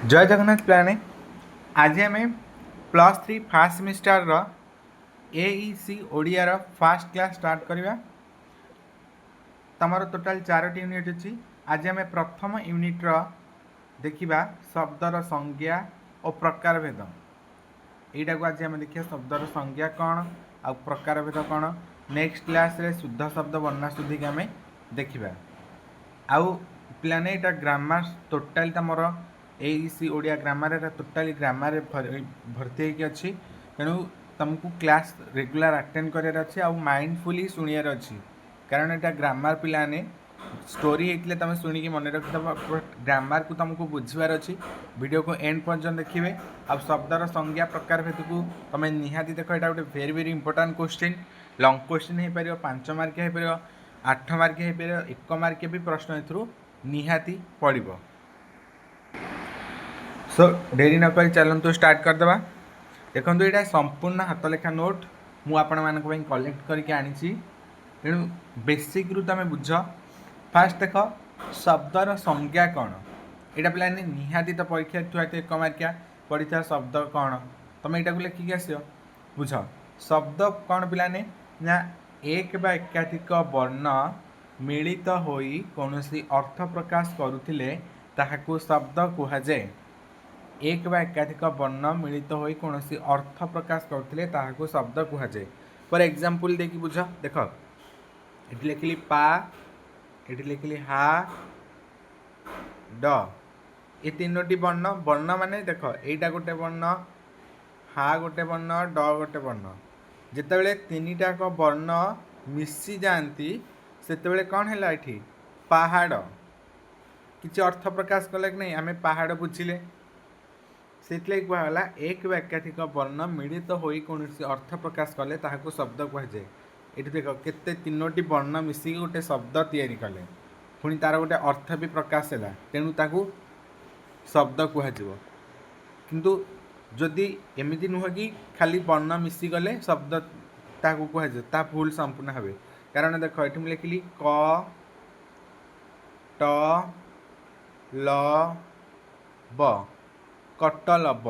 जय जगन्नाथ प्लाने आज आम plus three fast semester AEC Odia fast class start करवा। तमर टोटाल 4टी यूनिट अच्छी। आज आम प्रथम यूनिट देखा शब्दर संज्ञा और प्रकार भेद। यहीटा को आज आम देखिए शब्दर संज्ञा कौन आ प्रकार भेद कौन। नेक्स्ट क्लास रे शुद्ध शब्द वर्णा शुद्धि के आम देखा। आउ पिलाने यहाँ ग्रामर टोटाल तुमर एईसी ओडिया ग्रामर टोटाली ग्रामर भर्ती होगी अच्छी। तेणु तुमको क्लास रेगुलर अटेंड करार अच्छी आउ माइंडफुली शुणियार अच्छी। कारण यहाँ ग्रामर पिलाने स्टोरी होते तुम शुणिकी मन रखिदेव। ग्रामर को तुमको बुझार अच्छी। वीडियो को एंड पर्यटन देखिए। आ शब्दर संज्ञा प्रकार भेद को तुम निहाती देख। यहाँ गोटे very very important question. Long question हो पार 5 मार्क हो पार 8 मार्क हो पार 1 मार्क भी प्रश्न एथुरु निहाती पड़िबो। सो डेरी न कर चलतु स्टार्ट करदे। देखो यहाँ संपूर्ण हाथ लेखा नोट मु आपण मानक पई कलेक्ट करके आनी। तेणु बेसिक रु तुम बुझ। फास्ट देख शब्दर संज्ञा कौन। यहाँ पे निहाती तो परीक्षा थुआ 1 मार्किया पढ़ी शब्द कौन तुम यहाँ को लिखिक आस बुझ। शब्द कौन पिलाने ना एक बा एकाधिक वर्ण मिलित होई कौनसी अर्थ प्रकाश करुथिले ताहाकू शब्द कुहाଯାଏ। एक बा एकाधिक वर्ण मिलित होई कौनसी अर्थ प्रकाश करुथिले ताहाकू शब्द कुहाଯାଏ। फॉर एग्जांपल देखि बुझ। देख एठी लिखिली पा, एठी लिखिली हा ड। ये तीनोटी वर्ण वर्ण माने देख एटा गोटे वर्ण, हा गोटे वर्ण, ड गोटे वर्ण। जितेबाला तीनटाक वर्ण मिसी जाती सेतेबाला कौन है ये पहाड़ किसी अर्थ प्रकाश कले कि नहीं आम पहाड़ बुझिले से कहला एक बा एकाधिक वर्ण मिलित होई कौन अर्थ प्रकाश कले ताहाकू शब्द कहुए। ये देख केते तीनोटी वर्ण मिसिक गोटे शब्द तैयारी कले पुणी तार गोटे अर्थ भी प्रकाश है। तेणु ताकू शब्द कहुए। किंतु जदि एमती नुह कि खाली वर्ण मिसी गले शब्द ताकू कहुए ता भूल संपूर्ण हे। कारण देख ये मुझे लिखिली क ट ल ब कटलब।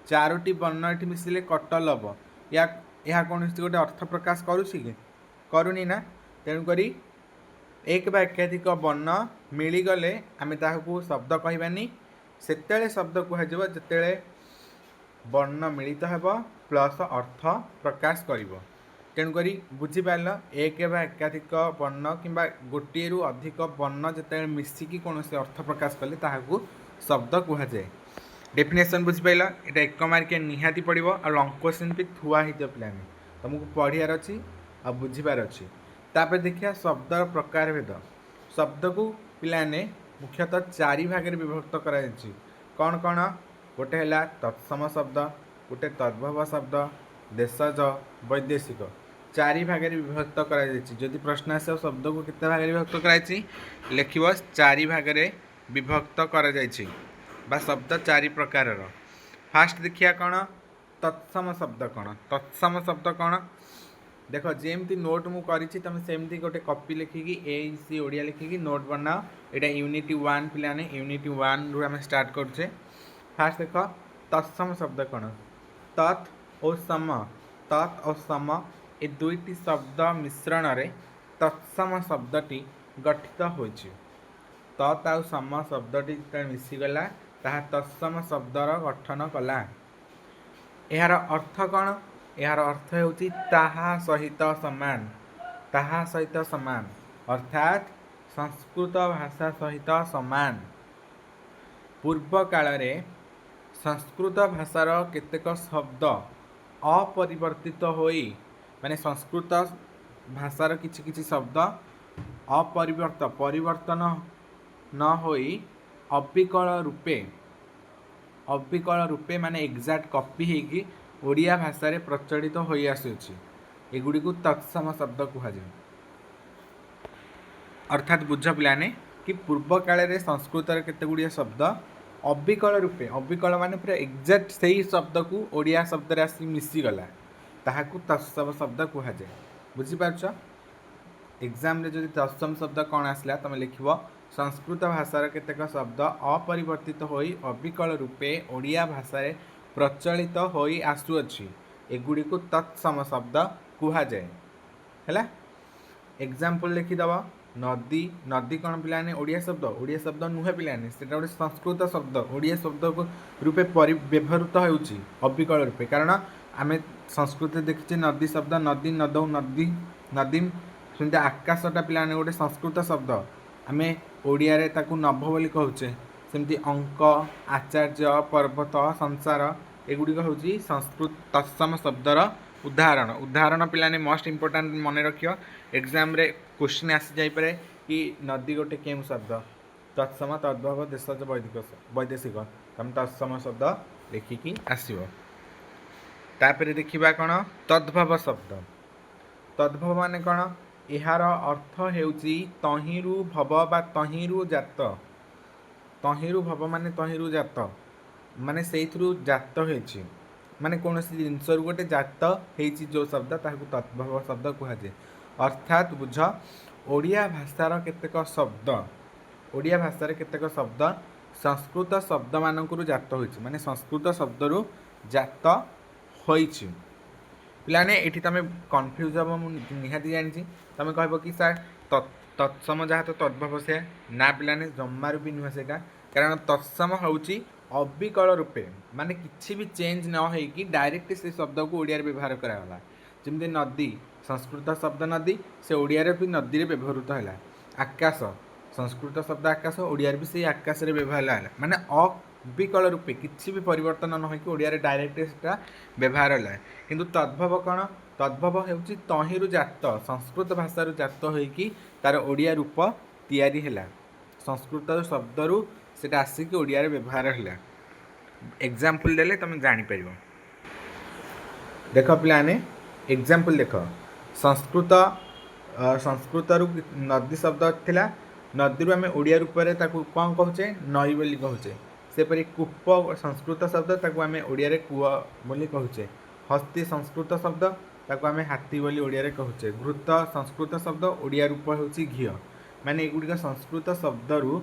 4टी वर्ण ये मिसिले कटलब। या कौन गोटे अर्थ प्रकाश करुँची कि करूनी ना। तेणुक एक बा एकाधिक वर्ण मिलीगले आम ताकू शब्द कहबानी। सेतेले शब्द कहुए जितेबाला वर्ण मिलित हेब प्लस अर्थ प्रकाश करिवो। तेणुक बुझिपार एक बा एकाधिक वर्ण किंबा गोटे रु अधिक वर्ण जिते मिसिकी कौन अर्थ प्रकाश कले ताहाकू शब्द कहुए। डेफिनेशन बुझिपार यहाँ 1 मार्क निहाती पड़ो। आ लंग क्वेश्चन भी थुआ हो पाने तुमको पढ़ार अच्छी आ बुझिबार अच्छी। तापर देखिए शब्दर प्रकार भेद। शब्द को पिलाने मुख्यतः 4 भाग में विभक्त करा जायछि। कौन कौन गोटे है तत्सम शब्द, गोटे तद्भव शब्द, देशज, वैदेशिक 4 भाग में विभक्त करा जायछि। जदि प्रश्न आस शब्द को कितने भाग में विभक्त कराई लिख 4 भाग में विभक्त करा जायछि बा शब्द 4 प्रकार। फास्ट देखिया कौन तत्सम शब्द कौन। तत्सम शब्द कौन देख जेमती नोट मु करी तुम सेमती गोटे कॉपी लिखिकी एईसी ओडिया लिखिकी नोट बनाओ। यहाँ यूनिट 1 पिलाने यूनिट 1 रु आम स्टार्ट करुचे। फास्ट देख तत्सम शब्द कौन। तत् और सम, तत् और सम ये 2टी शब्द मिश्रण रे तत्सम शब्दटी गठित होइछि। तत् आउ सम शब्दटी मिसीगला ताहा तत्सम शब्दर गठन कला। यार अर्थ कौन। यार अर्थ होउछि ताहा सहित समान, ताहा सहित समान अर्थात संस्कृत भाषा सहित समान। पूर्व काल रे संस्कृत भाषार केतेक शब्द अपरिवर्तित होई माने संस्कृत भाषार किछि किछि शब्द परिवर्तन न होई अविकल रूपे माने एक्जाक्ट कॉपी होगी ओडिया भाषा रे प्रचलित होई आसुछि। एगुडी को तत्सम शब्द कहुए। अर्थात बुझ पिलाने कि पूर्व काल रे संस्कृत रे केते गुडिया शब्द अविकल रूपे, अविकल माने पूरा एक्जाक्ट सही शब्द को ओडिया शब्द रे आसी मिसी गला ताहाकू तत्सम शब्द कहुए। बुझी पारछ। एग्जाम रे जदि तत्सम शब्द कौन आसला तुम लिखिबो संस्कृत भाषार केतेक शब्द अपरिवर्तित होई अविकल रूपे ओडिया भाषा प्रचलित होई आसुअछि एगुड़ी को तत्सम शब्द कुहाଯାଏ ହେଲା। एग्जाम्पल लिखिदेव नदी नदी कौन पिलाने ओडिया शब्द नुहे पिलाने से गोटे संस्कृत शब्द ओडिया शब्द को रूपे व्यवहृत होउछि अविकल रूपे कारण आम संस्कृत देखिए नदी शब्द नदी नदौ नदी नदीम सेमती आकाशटा पिलाने गोटे संस्कृत शब्द आम ओडिया रे ताकू नभ बोली कहूचे सेमती अंक आचार्य पर्वत संसार एगुड़िक हूँ संस्कृत तत्सम शब्दर उदाहरण उदाहरण पिलाने मोस्ट इंपोर्टाट मन रखियो एग्जाम रे क्वेश्चन आसी जाइपरे कि नदी गोटे केउं शब्द तत्सम तद्भव देशज वैदेशिक तुम तत्सम शब्द लिखिकी आसो। तापर देखिबा कौन तद्भव शब्द तद्भव माने कौन यार अर्थ हेउची तहिरु भव बा तहिरु जात तहिरु भव माने तहिरु जात माने सेइथरु जात हेछि माने कौन सी जिनस गोटे जात हेछि जो शब्द ताकू तद्भव शब्द कहुए अर्थात बुझ ओडिया भाषार केतेक शब्द ओडिया भाषार केतेक शब्द संस्कृत शब्द मानकरू जात होइछि माने संस्कृत शब्दरू जात होइछि। पिलाने एठी तमे कन्फ्यूज हम निहाती जानी तुम कह कि सर तत्सम जहाँ तो तद्भव से ना पिलाने जमारू भी नुहे सेटा कारण तत्सम होउछि अविकल रूपे माने किछि भी चेंज न होइकी डायरेक्ट से शब्द को ओडिया व्यवहार करागला जमती नदी संस्कृत शब्द नदी से ओडिया भी नदी रे व्यवहृत है। आकाश संस्कृत शब्द आकाश ओडिया भी से आकाश रे व्यवहार है माने अविकल रूपे किछि भी परिवर्तन न होइकी ओडिया रे डायरेक्ट सेटा व्यवहार है। किंतु तद्भव कौन तद्भव हेउछि तहिरु जात संस्कृत भाषारू जात होइकी तार ओडिया रूप तैयारी हैला संस्कृत शब्दरू सेटा आसिकी ओडिया रे व्यवहार है। एग्जाम्पल देले तुम जानि परिबो देख पिलाने एग्जाम्पल देख संस्कृत संस्कृतरू नदी शब्द थिला नदी आम ओडिया रूप में ताकू कौन कहचे नई बोली कहचे सेपरी कूप संस्कृत शब्द ताकू आम ओडिया रे कूआ बोली कहचे हस्ती संस्कृत शब्द ताकू आम हाथी बोली ओडिया रे कहचे घृत संस्कृत शब्द ओडिया रूप होउछि घी माने एगुड़िक संस्कृत शब्दरू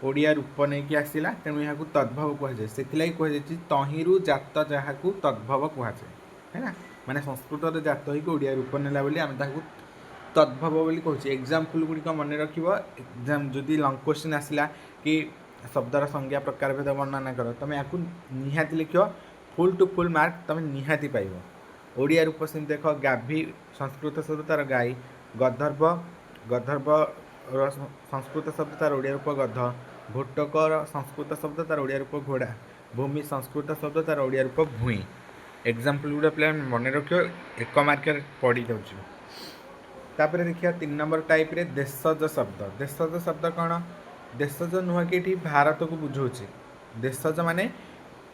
ओडिया रूप नहीं कि आसला तेणु यहाँ तद्भव कहुए से कहुए तहिरु जात जहाँ को तद्भव कहुए है माने संस्कृत जात हो ओडिया रूप नेला बोली आम ताकू तद्भव बोली कहूँ। एग्जाम्पल गुड़िक मन रखिबो एग्जाम जदि लंग क्वेश्चन आसला कि शब्दर संज्ञा प्रकार भेद वर्णना कर तुम या निहाती लिख फुल टू फुल मार्क तुम निहाती पाइब। ओडिया रूप से देख गाभी संस्कृत शब्द तार गाई गंधर्व गंधर्व संस्कृत शब्द तार ओडिया रूप गध भोटकर संस्कृत शब्द तार ओडिया रूप घोड़ा भूमि संस्कृत शब्द तार ओडिया रूप भूई। एग्जाम्पल गुड़ा पे मन रखियो एक मार्कर पड़ी जाऊँ। तापर देखिए 3 नंबर टाइप रे देशज शब्द कौन देशज नुह कि भारत को बुझाऊँ देशज माने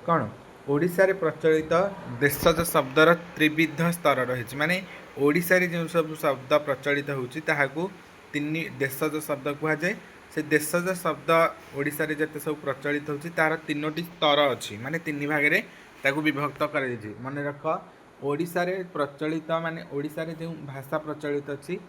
कौन ओडिशा रे प्रचलित देशज शब्दर त्रिविध स्तर रही माने ओडिशा रे जो सब शब्द प्रचलित होउछि ताहाकू 3 देशज शब्द कहुए से देशज शब्द ओडिशा रे जते सब प्रचलित होउछि तार 3टी स्तर अछि माने 3 भाग रे ताकू विभक्त कर मन रख ओडिशा रे प्रचलित माने ओडिशा रे जो भाषा प्रचलित अच्छी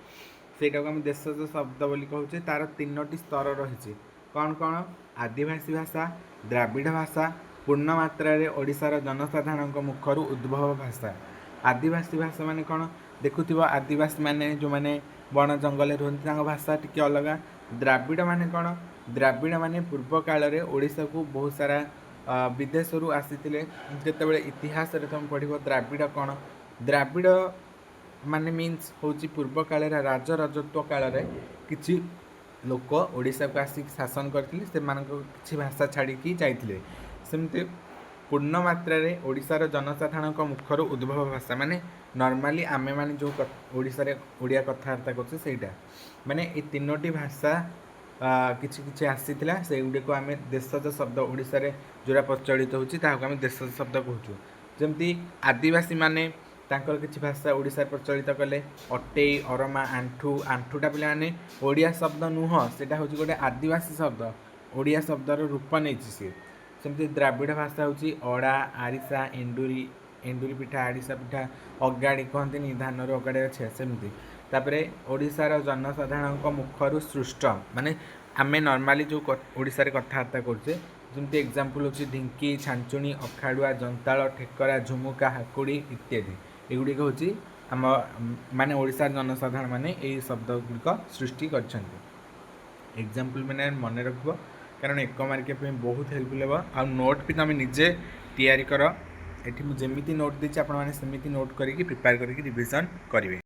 सेटा को आम देशज शब्द बोली कहूचे तार 3टी स्तर रही कौन कौन आदिवासी भाषा द्राविड़ भाषा पूर्ण मात्रा रे ओडिशार जनसाधारण मुखर उद्भव भाषा। आदिवासी भाषा माने कौन देखुथिबो आदिवासी माने जो माने वन जंगल रुहती भाषा टिके अलग। द्राविड़ माने कौन द्राविड़ माने पूर्व काल रे ओडिशा को बहुत सारा विदेशरू आसीथिले जेतेबेले इतिहास रे तुम पढ़िबो द्राविड़ कौन द्राविड़ माने मीन्स होची पूर्व काल रे राज राजत्व काल रे किछि लोक ओडिशा को आसिक शासन करथिले से मानक किछि भाषा छाड़िकी जाइथिले सेमते पूर्ण मात्रा रे ओडिशार जनसाधारण मुखर उद्भव भाषा माने नॉर्मली आमे माने जो ओडिशा रे ओडिया कथावार्ता करछे सेटा माने ए 3टी भाषा किछि किछि आसीथिला से गुडी को आमे देशज शब्द ओडिशा रे जोरा प्रचलित होछि ताहाको आमे देशज शब्द कहूछु। जेमती आदिवासी माने तांकर किछि भाषा ओडिशा प्रचलित कले अटेई अरमा आंठू आंठूटा पिला माने ओडिया शब्द नुह सेटा होछि गोटे आदिवासी शब्द ओडिया शब्दर रूप नैछि से सेमती द्राविड़ भाषा होछि अड़ा आरिसा एंडुरी एंडुरी पिठा आरिसा पिठा अगाड़ी कहते धान अगाड़ी अच्छे सेमती तापरे ओडिशार जनसाधारण मुखर सृष्ट माने आमे नॉर्मली जो ओडिशा रे कथबार्ता करछे जेमती एग्जांपल होछि ढिंकी छांचुणी अखाड़ुआ जंताଳ ठेकरा झुमुका हाकुड़ी इत्यादि एगुड़िक होछि आम माने ओडिशा जनसाधारण माने एई शब्द गुड़िक सृष्टि करछन्ति। एग्जांपल मैंने मन रखब कारण एक मार्क बहुत हेल्पफुल हे आ नोट भी तुम निजे तैयारी कर एठी मु जेमिति नोट देछि आपण माने सेमिति नोट करिक प्रिपेयर करिक रिवीजन करिवे।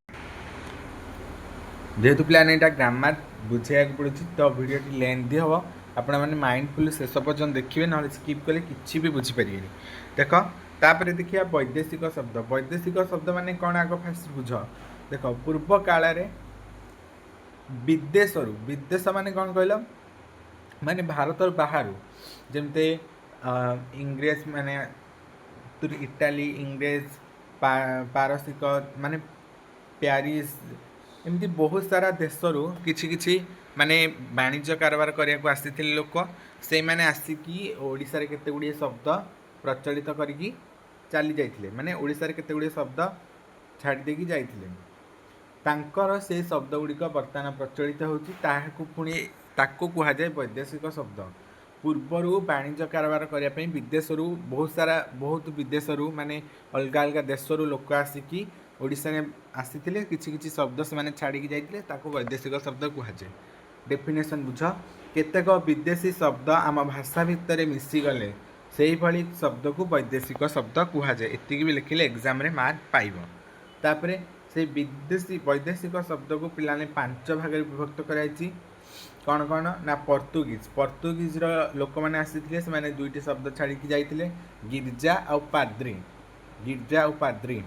जेहेतु प्लान यहाँ ग्रामर बुझे पड़ू तो भिडियो लेंथी हम आपण मैंने माइंडफुल शेष पर्यटन देखिए ना स्किप कले कि भी बुझीपारे देख तापर देखिए वैदेशिक शब्द माने कौन आग फास्ट बुझ देख पूर्व काल विदेश माने कौन कहल माने भारत बाहर जमते इंग्रेज माने इटाली इंग्रेज पारसिक माने प्यारिस एमती बहुत सारा देशरू किछि माने वाणिज्य कारबार करने को आसी लोक से माने आसिकी ओडिशा रे केते गुड़िए शब्द प्रचलित करिकी चली जाइथिले माने ओडिशा रे केते गुड़िए शब्द छाड़ी देकी जाइथिले तांकर से शब्द गुड़िक बर्तमान प्रचलित होची ताहाकु पुणी ताको कुहा जाय वैदेशिक शब्द। पूर्वरु वाणिज्य कारबार करने पे विदेशरू बहुत विदेशरू माने अलग अलग देशरू लोक आसिकी ओडिशा रे आसीथिले किछि शब्द से माने छाड़ी जाइथिले ताको वैदेशिक शब्द कुहा जाय। डेफिनेशन बुझ केतेक विदेशी शब्द आम भाषा भितर मिसी गले सेही भली शब्द को वैदेशिक शब्द कुहा जाय एतिकी भी लिखिले एग्जाम रे मार्क पाइबो। तापरे से विदेशी वैदेशिक शब्द को पिलाने 5 भाग में विभक्त कराइछि कौन कौन ना पर्तुगीज लोक मैंने आसी से मैंने 2टी शब्द छाड़ी जाइथिले गिरजा और पाद्री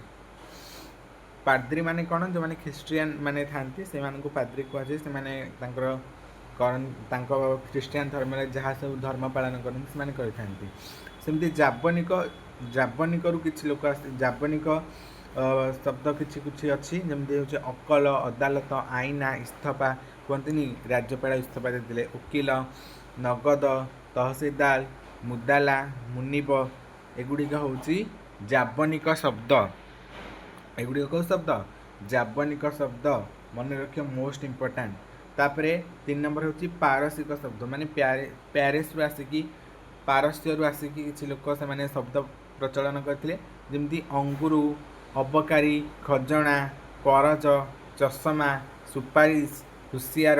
पाद्री माने कौन जो माने ख्रिस्टियन माने थांती से माने को पाद्री कह जाय से माने तांको ख्रिस्टियन धर्म रे जहाँ सब धर्म पालन करन से माने करि थांती। सेमती जाबनिक रु किछि लोक जाबनिक शब्द किछि अच्छी जमती हूँ अकल अदालत आईना इस्तफा कहते राज्यपाल इस्तफा देते वकिल नगद तहसीलदार मुदाला मुनिब एगुड़िक हूँ जाबनिक शब्द एगुड़िक कौ शब्द जाबनिक शब्द मन रख मोस्ट इम्पोर्टाट। तापर 3 नंबर हूँ पारसिक शब्द माने प्यारिस रु आसिकी पारस्य रु आसिकी किछि लोक से माने शब्द प्रचलन करथिले जेमती अंगुरु अबकारी खजणा करज चषमा सुपारिश हुसियार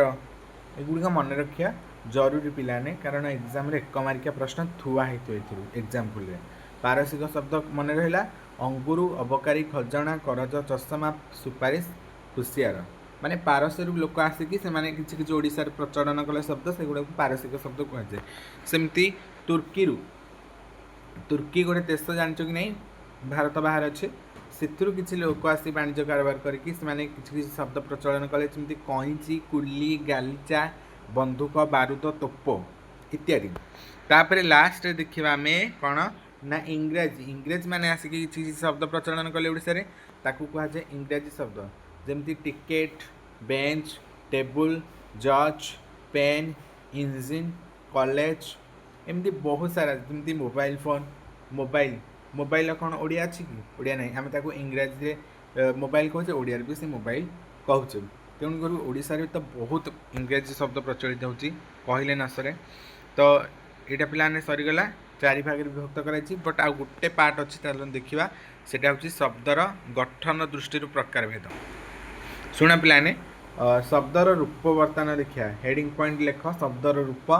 एगुड़िक मन रखा जरूरी पिलाने कारण एग्जाम रे 1 मार्किया प्रश्न थुआ होती एग्जाम्पल पारसिक शब्द मन रहा अंगुरु अबकारी खजणा करज चषमा सुपारिश हुसियार माने पारस्यरू लोक आसिकी से माने किछि ओडिशा रे प्रचलन कले शब्द से गुडा पारसिक शब्द कह जाए। सेमती तुर्की गोटे देश जानचो कि नहीं भारत बाहर अच्छे से किसी लोक आसी वाणिज्य कारबार करके शब्द प्रचलन कले जमी कईची कुली गालीचा बंदूक बारूद तोप इत्यादि। तापर लास्ट देखा आम कौन ना इंग्रेज माने आसिकी किसी शब्द प्रचलन कले ओडिशा रे ताकू कहा जाए इंग्रेजी शब्द जमती टिकेट बेंच टेबुल जज पेन इंजिन कॉलेज एमती बहुत सारा जमती मोबाइल फोन मोबाइल कौन ओडिया अच्छी कि ओडिया नहीं आम ताको इंग्राजी मोबाइल कहे ओडिया भी से मोबाइल कहचे तेणुकर ओडिशा रे तो बहुत इंग्राजी शब्द प्रचलित होची कहले न सरे। तो यहाँ पिलाने सरीगला 4 भाग विभक्त कराई बट आ गोटे पार्ट अच्छी देखा सेटा हूँ शब्दर गठन दृष्टि प्रकार भेद। शुण पिलाने शब्दर रूप बर्तमान देखा हेडिंग पॉइंट लेख शब्दर रूप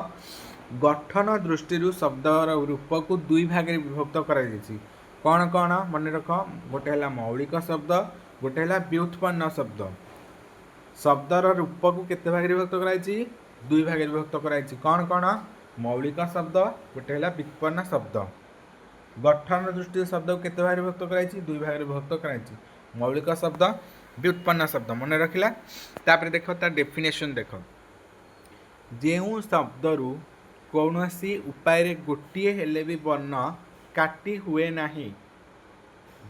गठन दृष्टि शब्दर रूप को 2 भाग में विभक्त कराई कौन कौन मन रख गोटे है मौलिक शब्द गोटे है व्युत्पन्न शब्द। शब्दर रूप को केते भाग में विभक्त कराई 2 भाग में विभक्त कराई कौन कौन मौलिक शब्द गोटे है व्युत्पन्न शब्द। गठन दृष्टि शब्द को केते भाग में विभक्त कराई 2 भाग में विभक्त कराई मौलिक शब्द व्युत्पन्न शब्द मन रखिला। तापर देख तार डेफिनेशन देख जेउ शब्दरू कौनसी उपाय गोटे हेले भी वर्ण काटी हुए नहीं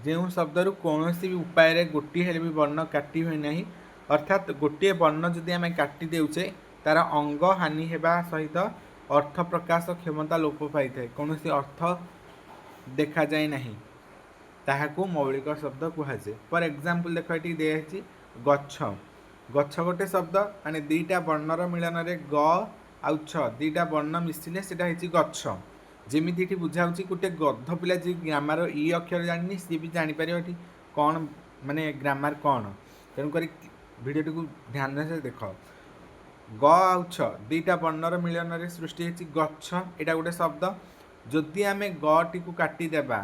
जो शब्दरू कौनसी भी उपाय गोटे हेले भी वर्ण काटी हुए नहीं अर्थात गोटे वर्ण जदि आम काटी देउचे तार अंग हानि हेबा सहित अर्थ प्रकाश क्षमता लोप पाई थाए कौन अर्थ देखा जाए नहीं ताहाकू मौलिक शब्द कहुए। फॉर एग्जांपल देख ये दिखाई गच्छ गच्छ गोटे शब्द माने 2टा वर्णर मिलन रे ग आउ छ दुईटा वर्ण मिसिले सेटा हेछि गच्छ जेमिति एठी बुझाउछि गोटे गध पिला जे ग्रामर इ अक्षर जानिनी सी भी जानि परियो एठी कोन माने ग्रामर कोन तेणु करी भिडियो को ध्यान से देख ग आउ छ दुईटा वर्णर मिलन सृष्टि हेछि गच्छ एटा गोटे शब्द जदि आमे ग टी को काटी देबा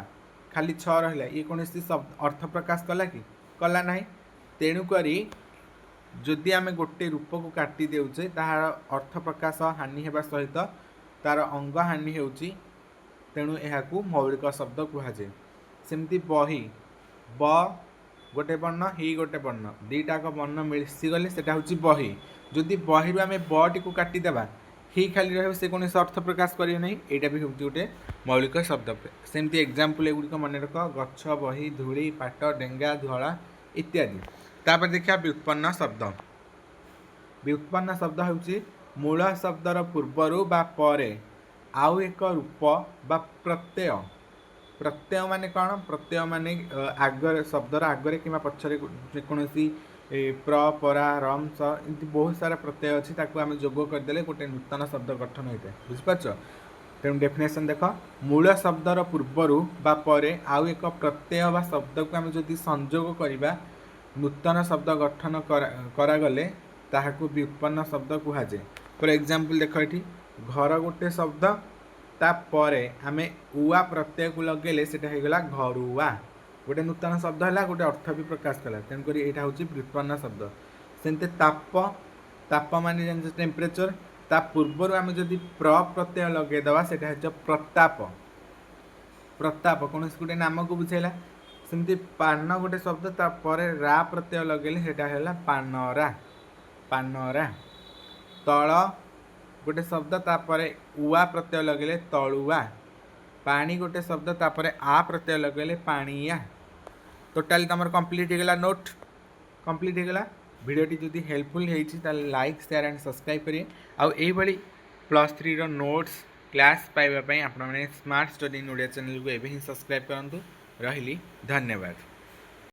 खाली छ रहिला ये कोनोसी शब्द अर्थ प्रकाश कला कि कला नाही तेणु करी जदि आमे गोटे रूप को काटी देउचे ताहार अर्थ प्रकाश हानि हेबा सहित तार अंग हानि हेउची तेणु एहाकू मौलिक शब्द कुहाजे सेमती बही ब गोटे वर्ण ही गोटे वर्ण दुईटाक वर्ण मिसी गले सेटा होची बही जदि बही आमे ब टी को काटी देबा ही खाली रहे से कौन अर्थ प्रकाश करियो नहीं एटा भी होची गोटे मौलिक शब्द सेमती एग्जांपल एगुड़िक मन रख गच्छ बही धूली पाट डेंगा धला इत्यादि तापर देखा व्युत्पन्न शब्द व्युत्पन्न शब्द होची मूल शब्दर पूर्वरु बा परे आउ एक रूप बा प्रत्यय प्रत्यय माने कौन प्रत्यय माने आगर शब्दर आगरे कि पछरे जेकोसी प्र परा रम स इति बहुत सारा प्रत्यय अच्छी ताकू आम जोग करदे गोटे नूतन शब्द गठन होता है बुझिपार तेणु डेफिनेशन देख मूल शब्दर पूर्वरु बा परे आउ एक प्रत्यय बा शब्द को आम जदि संजोग करवा नूतन शब्द गठन करागले ताहाकू व्युत्पन्न शब्द कुहाजे फॉर एग्जांपल देख ये घर गोटे शब्द तापरे आमे उआ प्रत्यय को लगेले सेटा हेगला घरुआ गोटे नूतन शब्द है गोटे अर्थ भी प्रकाश कला तेणुक यहाँ हूँ व्युत्पन्न शब्द सेमती ताप ताप मान टेम्परेचर ता पूर्वर आम जदि प्र प्रत्यय लगेदवा सेटा है प्रताप प्रताप कौन गोटे नाम को बुझेला सेमती पान गोटे शब्द तापर रा प्रत्यय लगेले सेटा है पानरा पानरा तल गोटे शब्द तापर उआ प्रत्यय लगेले तलुआ पानी गोटे शब्द तापर आ प्रत्यय लगेले पानिया टोटाली तुम कंप्लीट होगा नोट कंप्लीट होगा भिडियोटी जदि हेल्पफुल होती लाइक शेयर एंड सब्सक्राइब करेंगे आउ यही +3 रो नोट्स क्लास पाइबा आपण smart study in Odia channel को एवं ही सब्सक्राइब करूँ रही धन्यवाद।